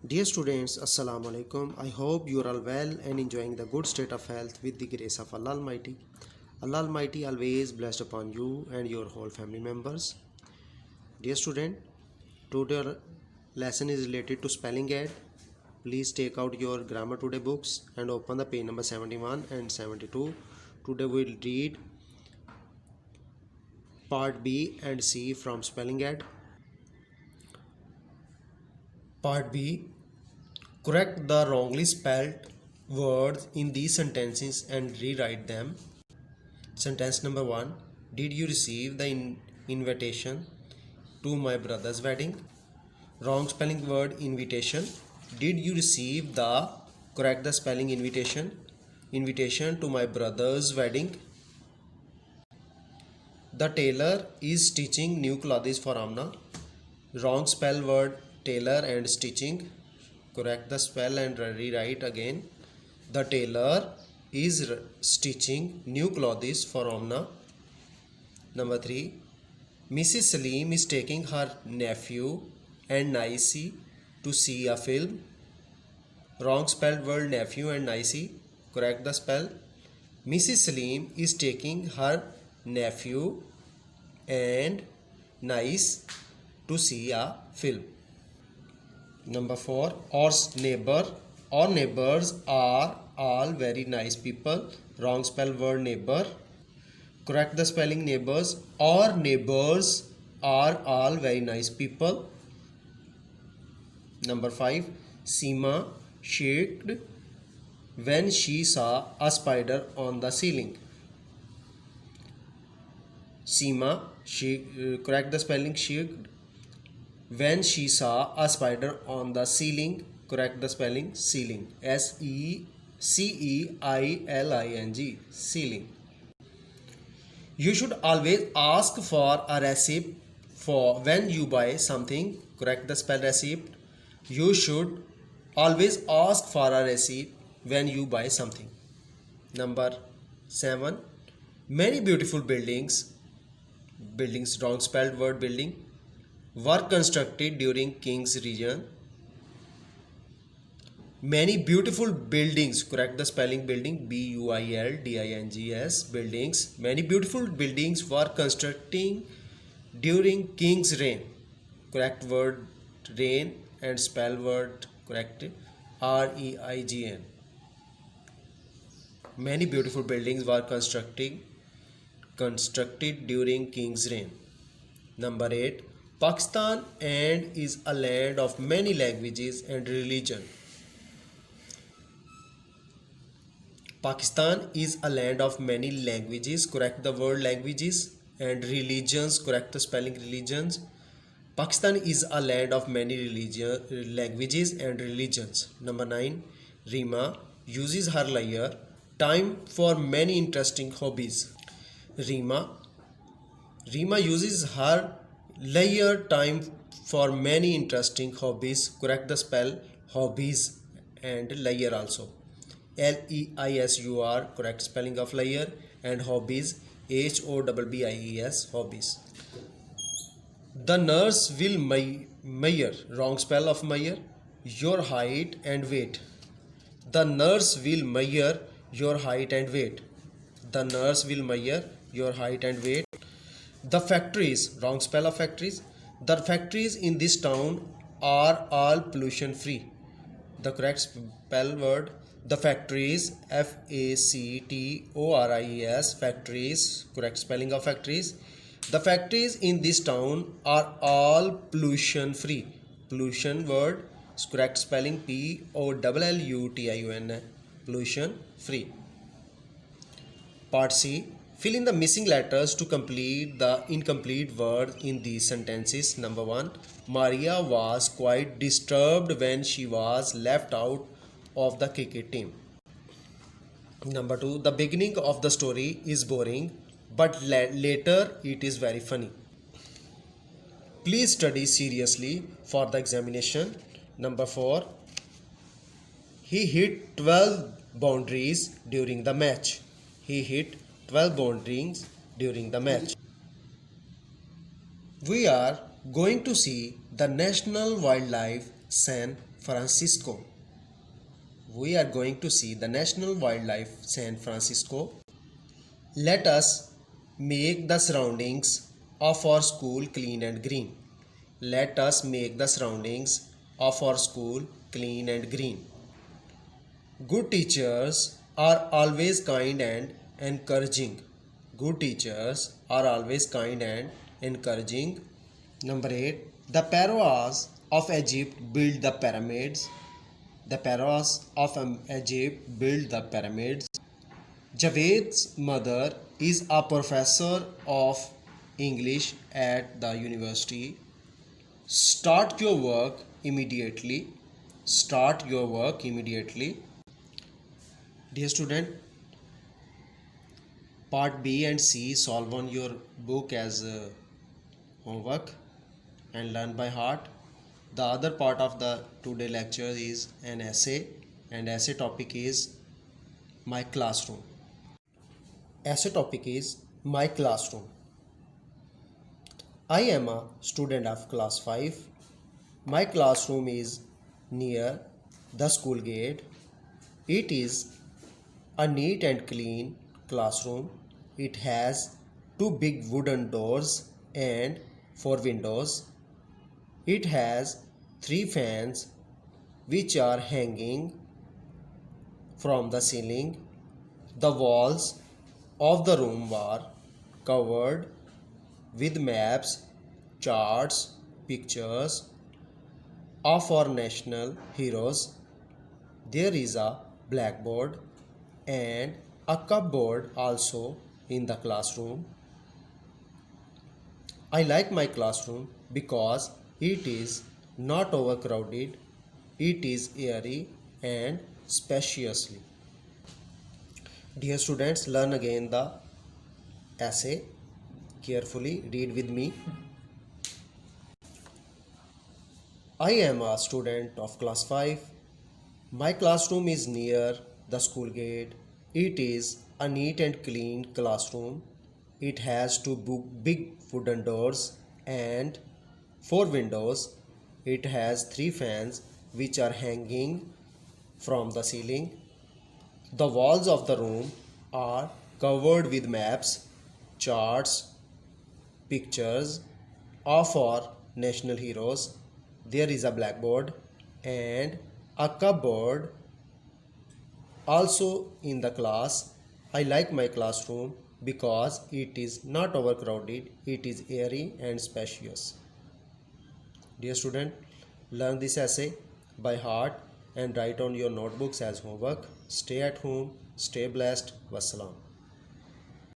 Dear students, Assalamu alaikum. I hope you are all well and enjoying the good state of health with the grace of Allah Almighty. Allah Almighty always blessed upon you and your whole family members. Dear student, today's lesson is related to spelling aid. Please take out your grammar today books and open the page number 71 and 72. Today we will read part B and C from spelling aid. Part B. Correct the wrongly spelled words in these sentences and rewrite them. Sentence number 1. Did you receive the invitation to my brother's wedding? Wrong spelling word invitation. Did you receive the correct the spelling invitation? Invitation to my brother's wedding. The tailor is stitching new clothes for Amna. Wrong spell word tailor and stitching. Correct the spell and rewrite again. The tailor is stitching new clothes for Amna. Number 3. Mrs. Salim is taking her nephew and Nicey to see a film. Wrong spelled word nephew and Nicey. Correct the spell. Mrs. Salim is taking her nephew and Nice to see a film. Number 4. Our neighbor. Our neighbors are all very nice people. Wrong spell word neighbor. Correct the spelling neighbors. Our neighbors are all very nice people. Number 5. Seema shrieked when she saw a spider on the ceiling. Seema, correct the spelling shrieked when she saw a spider on the ceiling. Correct the spelling ceiling. Seeiling. Ceiling. You should always ask for a receipt for when you buy something. Correct the spell receipt. You should always ask for a receipt when you buy something. Number 7. Many beautiful buildings wrong spelled word building were constructed during King's region. Many beautiful buildings, correct the spelling building, buildings, buildings. Many beautiful buildings were constructing during King's reign. Correct word reign and spell word correct REIGN. Many beautiful buildings were constructed during King's reign. Number 8. Pakistan and is a land of many languages and religion. Pakistan is a land of many languages. Correct the word languages and religions. Correct the spelling religions. Pakistan is a land of many languages and religions. Number 9. Rima uses her leisure time for many interesting hobbies. Rima uses her leisure time for many interesting hobbies. Correct the spell hobbies and leisure also. LEISUR, correct spelling of leisure, and hobbies HOBBIES, hobbies. The nurse will measure, wrong spell of measure, your height and weight. The nurse will measure your height and weight. The nurse will measure your height and weight. The factories, wrong spell of factories. The factories in this town are all pollution free. The correct spell word the factories, FACTORIES, factories, correct spelling of factories. The factories in this town are all pollution free. Pollution word, correct spelling POLLUTION, pollution free. Part C. Fill in the missing letters to complete the incomplete words in these sentences. Number 1. Maria was quite disturbed when she was left out of the cricket team. Number 2. The beginning of the story is boring, but later it is very funny. Please study seriously for the examination. Number 4. He hit 12 boundaries during the match. He hit 12 boundaries during the match. We are going to see the National Wildlife San Francisco. We are going to see the National Wildlife San Francisco. Let us make the surroundings of our school clean and green. Let us make the surroundings of our school clean and green. Good teachers are always kind and encouraging. Good teachers are always kind and encouraging. Number 8. The pharaohs of Egypt built the pyramids. The pharaohs of Egypt built the pyramids. Javed's mother is a professor of English at the university. Start your work immediately. Start your work immediately. Dear student, part B and C solve on your book as homework and learn by heart. The other part of the today lecture is an essay, and essay topic is my classroom. Essay topic is my classroom. I am a student of class 5. My classroom is near the school gate. It is a neat and clean classroom. It has 2 big wooden doors and 4 windows. It has 3 fans which are hanging from the ceiling. The walls of the room are covered with maps, charts, pictures of our national heroes. There is a blackboard and a cupboard also in the classroom. I like my classroom because it is not overcrowded, it is airy and spaciously. Dear students, learn again the essay. Carefully read with me. I am a student of class 5. My classroom is near the school gate. It is a neat and clean classroom. It has 2 big wooden doors and 4 windows. It has 3 fans which are hanging from the ceiling. The walls of the room are covered with maps, charts, pictures of our national heroes. There is a blackboard and a cupboard also in the class. I like my classroom because it is not overcrowded, it is airy and spacious. Dear student, learn this essay by heart and write on your notebooks as homework. Stay at home, stay blessed. Wassalam.